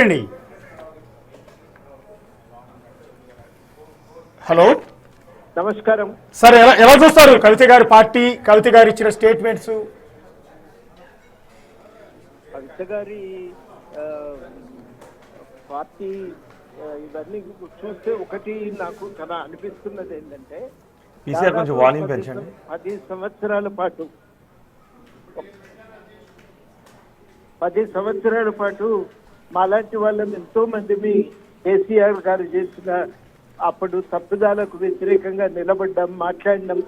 అండి. హలో నమస్కారం సార్. ఎలా చూస్తారు కవిత గారి పార్టీ, కవిత గారు ఇచ్చిన స్టేట్మెంట్స్? కవిత గారి పార్టీ ఇవన్నీ చూస్తే ఒకటి నాకు చాలా అనిపిస్తున్నది ఏంటంటే, కొంచెం వాల్యూమ్ పెంచండి. 10 సంవత్సరాల పాటు మాలాంటి వాళ్ళని ఎంతో మందిని కేసీఆర్ గారు చేసిన అప్పుడు తప్పుదాలకు వ్యతిరేకంగా నిలబడ్డాం, మాట్లాడినాం.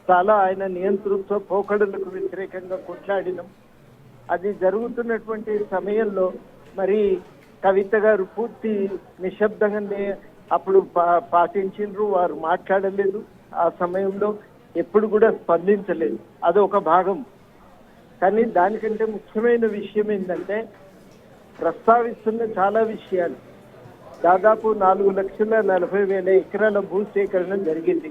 చాలా ఆయన నియంతృత్వ పోకడలకు వ్యతిరేకంగా కొట్లాడినాం. అది జరుగుతున్నటువంటి సమయంలో మరి కవిత గారు పూర్తి నిశ్శబ్దంగానే అప్పుడు పాటించిండ్రు. వారు మాట్లాడలేదు, ఆ సమయంలో ఎప్పుడు కూడా స్పందించలేదు. అదొక భాగం. కానీ దానికంటే ముఖ్యమైన విషయం ఏంటంటే, ప్రస్తావిస్తున్న చాలా విషయాలు. దాదాపు 4,40,000 ఎకరాల భూసేకరణ జరిగింది.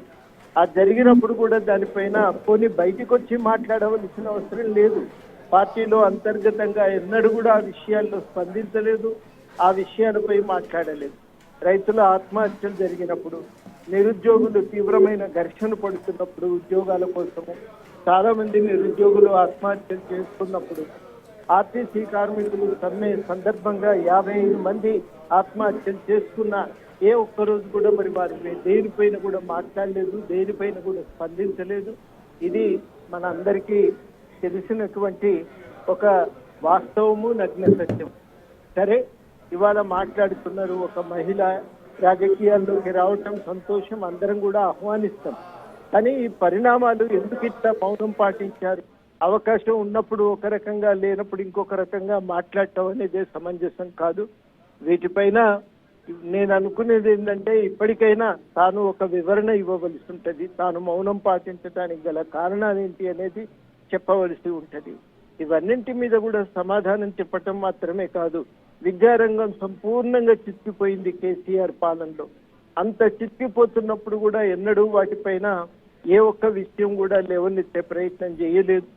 ఆ జరిగినప్పుడు కూడా దానిపైన పోనీ బయటికి వచ్చి మాట్లాడవలసిన అవసరం లేదు. పార్టీలో అంతర్గతంగా ఎన్నడూ కూడా ఆ విషయాల్లో స్పందించలేదు, ఆ విషయాలపై మాట్లాడలేదు. రైతుల ఆత్మహత్యలు జరిగినప్పుడు, నిరుద్యోగులు తీవ్రమైన ఘర్షణ పడుతున్నప్పుడు, ఉద్యోగాల కోసము చాలా మంది నిరుద్యోగులు ఆత్మహత్యలు చేసుకున్నప్పుడు, ఆర్టీసీ కార్మికులు సమ్మె సందర్భంగా 55 మంది ఆత్మహత్యలు చేసుకున్న ఏ ఒక్కరోజు కూడా మరి వారు దేనిపైన కూడా మాట్లాడలేదు, దేనిపైన కూడా స్పందించలేదు. ఇది మన అందరికీ తెలిసినటువంటి ఒక వాస్తవము, నగ్న సత్యం. సరే, ఇవాళ మాట్లాడుతున్నారు. ఒక మహిళ రాజకీయాల్లోకి రావటం సంతోషం, అందరం కూడా ఆహ్వానిస్తాం. కానీ ఈ పరిణామాలు ఎందుకు ఇట్లా మౌనం పాటించారు? అవకాశం ఉన్నప్పుడు ఒక రకంగా, లేనప్పుడు ఇంకొక రకంగా మాట్లాడటం అనేది సమంజసం కాదు. వీటిపైన నేను అనుకునేది ఏంటంటే, ఇప్పటికైనా తాను ఒక వివరణ ఇవ్వవలసి ఉంటుంది. తాను మౌనం పాటించడానికి గల కారణాలు ఏంటి అనేది చెప్పవలసి ఉంటది. ఇవన్నింటి మీద కూడా సమాధానం చెప్పటం మాత్రమే కాదు, విద్యారంగం సంపూర్ణంగా చిక్కిపోయింది కేసీఆర్ పాలనలో. అంత చిక్కిపోతున్నప్పుడు కూడా ఎన్నడూ వాటిపైన ఏ ఒక్క విషయం కూడా లేవనెత్తే ప్రయత్నం చేయలేదు.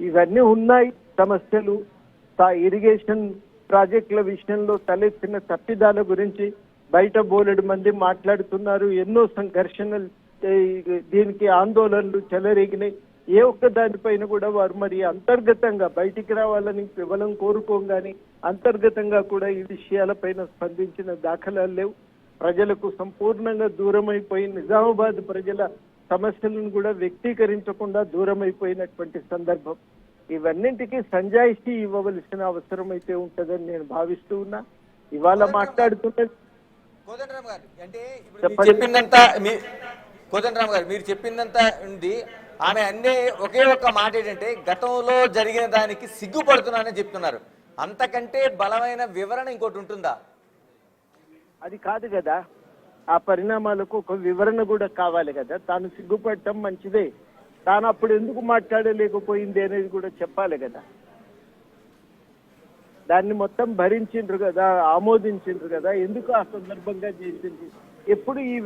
ఇవన్నీ ఉన్నాయి సమస్యలు. ఇరిగేషన్ ప్రాజెక్టుల విషయంలో తలెత్తిన తప్పిదాల గురించి బయట బోలెడు మంది మాట్లాడుతున్నారు. ఎన్నో సంఘర్షణలు, దీనికి ఆందోళనలు చెలరేగినాయి. ఏ ఒక్క దానిపైన కూడా వారు మరి అంతర్గతంగా బయటికి రావాలని కేవలం కోరుకోగాని అంతర్గతంగా కూడా ఈ విషయాలపైన స్పందించిన దాఖలాలు లేవు. ప్రజలకు సంపూర్ణంగా దూరమైపోయి, నిజామాబాద్ ప్రజల సమస్యలను కూడా వ్యక్తీకరించకుండా దూరమైపోయినటువంటి సందర్భం. ఇవన్నింటికి సంజాయిషి ఇవ్వవలసిన అవసరం అయితే ఉంటుందని నేను భావిస్తూ ఉన్నా. ఇవాళ మాట్లాడుతున్నది కోదండరామ్ గారు, అంటే కోదండరామ్ గారు మీరు చెప్పిందంతా ఉంది. ఆమె అన్నీ ఒకే ఒక్క మాట ఏంటంటే, గతంలో జరిగిన దానికి సిగ్గుపడుతున్నానని చెప్తున్నారు. అంతకంటే బలమైన వివరణ ఇంకోటి ఉంటుందా? అది కాదు కదా. ఆ పరిణామాలకు ఒక వివరణ కూడా కావాలి కదా. తాను సిగ్గుపడటం మంచిదే, తాను అప్పుడు ఎందుకు మాట్లాడలేకపోయింది అనేది కూడా చెప్పాలి కదా. దాన్ని మొత్తం భరించిండ్రు కదా, ఆమోదించిండ్రు కదా, ఎందుకు ఆ సందర్భంగా చేసింది? ఎప్పుడు ఈ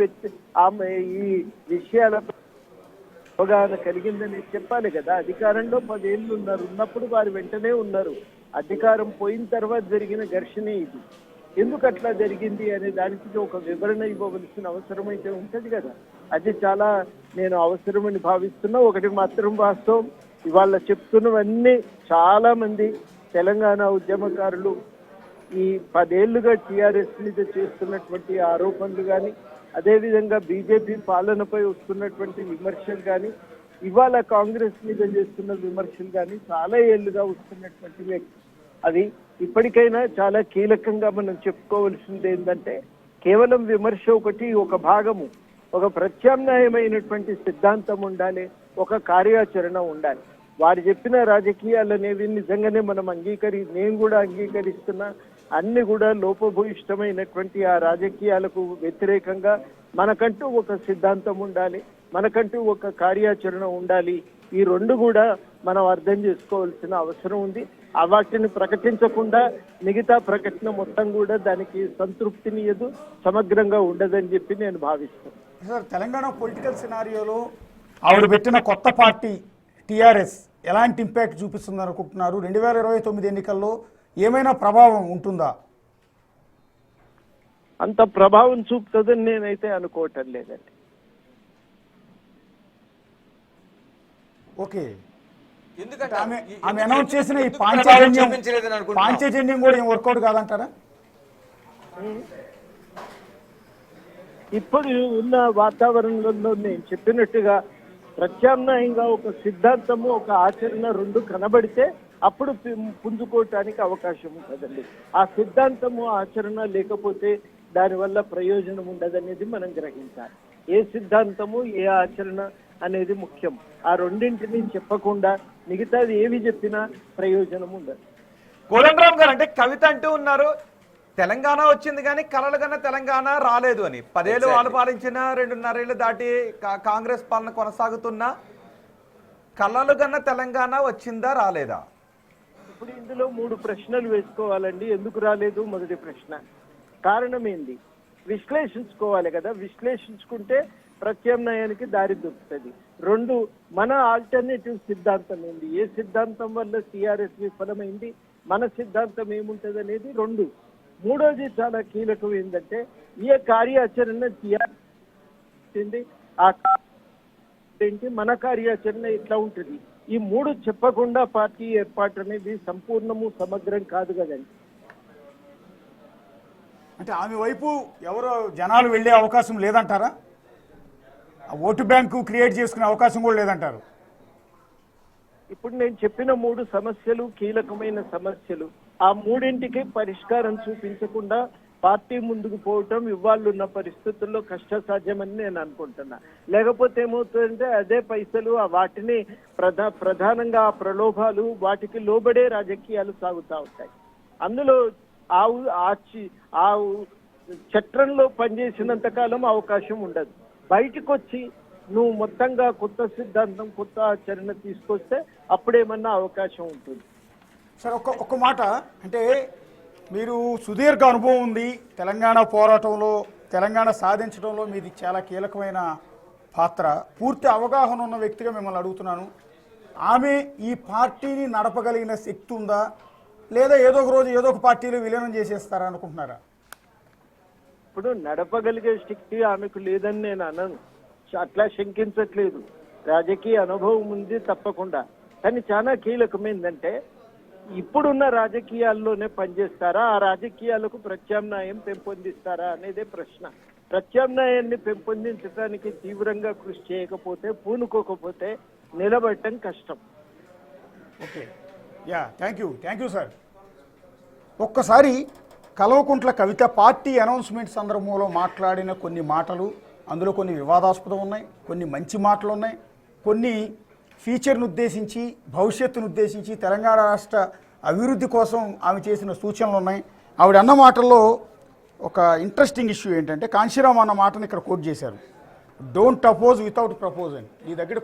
విషయాల అవగాహన కలిగిందని చెప్పాలి కదా. అధికారంలో 10 ఏళ్ళు ఉన్నప్పుడు వారు వెంటనే ఉన్నారు. అధికారం పోయిన తర్వాత జరిగిన ఘర్షణే ఇది. ఎందుకు అట్లా జరిగింది అనే దానికి ఒక వివరణ ఇవ్వవలసిన అవసరం అయితే ఉంటది కదా. అది చాలా నేను అవసరమని భావిస్తున్నా. ఒకటి మాత్రం వాస్తవం, ఇవాళ చెప్తున్నవన్నీ చాలా మంది తెలంగాణ ఉద్యమకారులు ఈ 10 ఏళ్లుగా టీఆర్ఎస్ మీద చేస్తున్నటువంటి ఆరోపణలు కానీ, అదేవిధంగా బీజేపీ పాలనపై వస్తున్నటువంటి విమర్శలు కానీ, ఇవాళ కాంగ్రెస్ మీద చేస్తున్న విమర్శలు కానీ చాలా ఏళ్లుగా వస్తున్నటువంటి వ్యక్తి. అది ఇప్పటికైనా చాలా కీలకంగా మనం చెప్పుకోవాల్సింది ఏంటంటే, కేవలం విమర్శ ఒకటి, ఒక భాగము, ఒక ప్రత్యామ్నాయమైనటువంటి సిద్ధాంతం ఉండాలి, ఒక కార్యాచరణ ఉండాలి. వారు చెప్పిన రాజకీయాలు అనేవి నిజంగానే మనం నేను కూడా అంగీకరిస్తున్నా. అన్ని కూడా లోపభూయిష్టమైనటువంటి ఆ రాజకీయాలకు వ్యతిరేకంగా మనకంటూ ఒక సిద్ధాంతం ఉండాలి, మనకంటూ ఒక కార్యాచరణ ఉండాలి. ఈ రెండు కూడా మనం అర్థం చేసుకోవాల్సిన అవసరం ఉంది. వాటిని ప్రకటించకుండా మిగతా ప్రకటన మొత్తం కూడా దానికి సంతృప్తినియదు, సమగ్రంగా ఉండదని చెప్పి నేను భావిస్తాను. సార్, తెలంగాణ పొలిటికల్ సినారియోలో ఆవిడ పెట్టిన కొత్త పార్టీ టీఆర్ఎస్ ఎలాంటి ఇంపాక్ట్ చూపిస్తుంది అనుకుంటున్నారు? 2029 ఎన్నికల్లో ఏమైనా ప్రభావం ఉంటుందా? అంత ప్రభావం చూపుతుందని నేనైతే అనుకోవటం లేదండి. ఓకే, ఎందుకంటే ఆమె అనౌన్స్ చేసిన ఈ ఎందుకు ప్రభావం చూపించలేదని అనుకుంటున్నావు? పాంచజన్యం కూడా ఏం వర్కౌట్ కాదంటారా? ఇప్పుడు ఉన్న వాతావరణంలో నేను చెప్పినట్టుగా ప్రత్యామ్నాయంగా ఒక సిద్ధాంతము ఒక ఆచరణ రెండు కనబడితే అప్పుడు పుంజుకోవటానికి అవకాశం ఉంటుందండి. ఆ సిద్ధాంతము ఆచరణ లేకపోతే దానివల్ల ప్రయోజనం ఉండదనేది మనం గ్రహించాలి. ఏ సిద్ధాంతము ఏ ఆచరణ అనేది ముఖ్యం. ఆ రెండింటిని చెప్పకుండా మిగతాది ఏవి చెప్పినా ప్రయోజనం ఉండదు. కోదండరామ్ గారు, అంటే కవిత అంటూ ఉన్నారు తెలంగాణ వచ్చింది కానీ కలలు కన్నా తెలంగాణ రాలేదు అని. 10 ఏళ్ళు వాళ్ళు పాలించిన 2.5 ఏళ్ళు దాటి కాంగ్రెస్ పాలన కొనసాగుతున్నా కలలు కన్నా తెలంగాణ వచ్చిందా రాలేదా? ఇప్పుడు ఇందులో 3 ప్రశ్నలు వేసుకోవాలండి. ఎందుకు రాలేదు? మొదటి ప్రశ్న కారణం ఏంది విశ్లేషించుకోవాలి కదా. విశ్లేషించుకుంటే ప్రత్యామ్నాయానికి దారి దొరుకుతుంది. 2 మన ఆల్టర్నేటివ్ సిద్ధాంతం ఏంది, ఏ సిద్ధాంతం వల్ల టీఆర్ఎస్ విఫలమైంది, మన సిద్ధాంతం ఏముంటది అనేది 2. 3వది చాలా కీలకం ఏంటంటే ఏ కార్యాచరణ టీఆర్ఎస్ ఆ ఏంటి, మన కార్యాచరణ ఎట్లా ఉంటుంది. ఈ 3 చెప్పకుండా పార్టీ ఏర్పాటు అనేది సంపూర్ణము సమగ్రం కాదు కదండి. అంటే ఆమె వైపు ఎవరో జనాలు వెళ్ళే అవకాశం లేదంటారా? ఓటు బ్యాంకు క్రియేట్ చేసుకునే అవకాశం కూడా లేదంటారు? ఇప్పుడు నేను చెప్పిన 3 సమస్యలు కీలకమైన సమస్యలు. ఆ 3ంటికి పరిష్కారం చూపించకుండా పార్టీ ముందుకు పోవటం ఇవాళున్న పరిస్థితుల్లో కష్టసాధ్యమని నేను అనుకుంటున్నా. లేకపోతే ఏమవుతుందంటే అదే పైసలు వాటిని ప్రధానంగా ఆ ప్రలోభాలు వాటికి లోబడే రాజకీయాలు సాగుతూ ఉంటాయి. అందులో ఆ చట్రంలో పనిచేసినంత కాలం అవకాశం ఉండదు. బయటకు వచ్చి నువ్వు మొత్తంగా కొత్త సిద్ధాంతం కొత్త ఆచరణ తీసుకొస్తే అప్పుడేమన్నా అవకాశం ఉంటుంది. సార్ ఒక్క మాట, అంటే మీరు సుదీర్ఘ అనుభవం ఉంది తెలంగాణ పోరాటంలో, తెలంగాణ సాధించడంలో మీది చాలా కీలకమైన పాత్ర. పూర్తి అవగాహన ఉన్న వ్యక్తిగా మిమ్మల్ని అడుగుతున్నాను, ఆమె ఈ పార్టీని నడపగలిగిన శక్తి ఉందా, లేదా ఏదో ఒక రోజు ఏదో ఒక పార్టీలో విలీనం చేసేస్తారా అనుకుంటున్నారా? ఇప్పుడు నడపగలిగే శక్తి ఆమెకు లేదని నేను అనను, అట్లా శంకించట్లేదు. రాజకీయ అనుభవం ఉంది తప్పకుండా. కానీ చాలా కీలకమైందంటే ఇప్పుడున్న రాజకీయాల్లోనే పనిచేస్తారా, ఆ రాజకీయాలకు ప్రత్యామ్నాయం పెంపొందిస్తారా అనేదే ప్రశ్న. ప్రత్యామ్నాయాన్ని పెంపొందించడానికి తీవ్రంగా కృషి చేయకపోతే, పూనుకోకపోతే నిలబడటం కష్టం. Okay, yeah, thank you sir. ఒక్కసారి కల్వకుంట్ల కవిత పార్టీ అనౌన్స్మెంట్ సందర్భంలో మాట్లాడిన కొన్ని మాటలు, అందులో కొన్ని వివాదాస్పదం ఉన్నాయి, కొన్ని మంచి మాటలు ఉన్నాయి, కొన్ని ఫ్యూచర్ను ఉద్దేశించి భవిష్యత్తును ఉద్దేశించి తెలంగాణ రాష్ట్ర అభివృద్ధి కోసం ఆమె చేసిన సూచనలు ఉన్నాయి. ఆవిడ అన్న మాటల్లో ఒక ఇంట్రెస్టింగ్ ఇష్యూ ఏంటంటే, కాంశీరామ్ అన్న మాటను ఇక్కడ కోట్ చేశారు, డోంట్ అపోజ్ వితౌట్ ప్రపోజ్ అని. నీ దగ్గర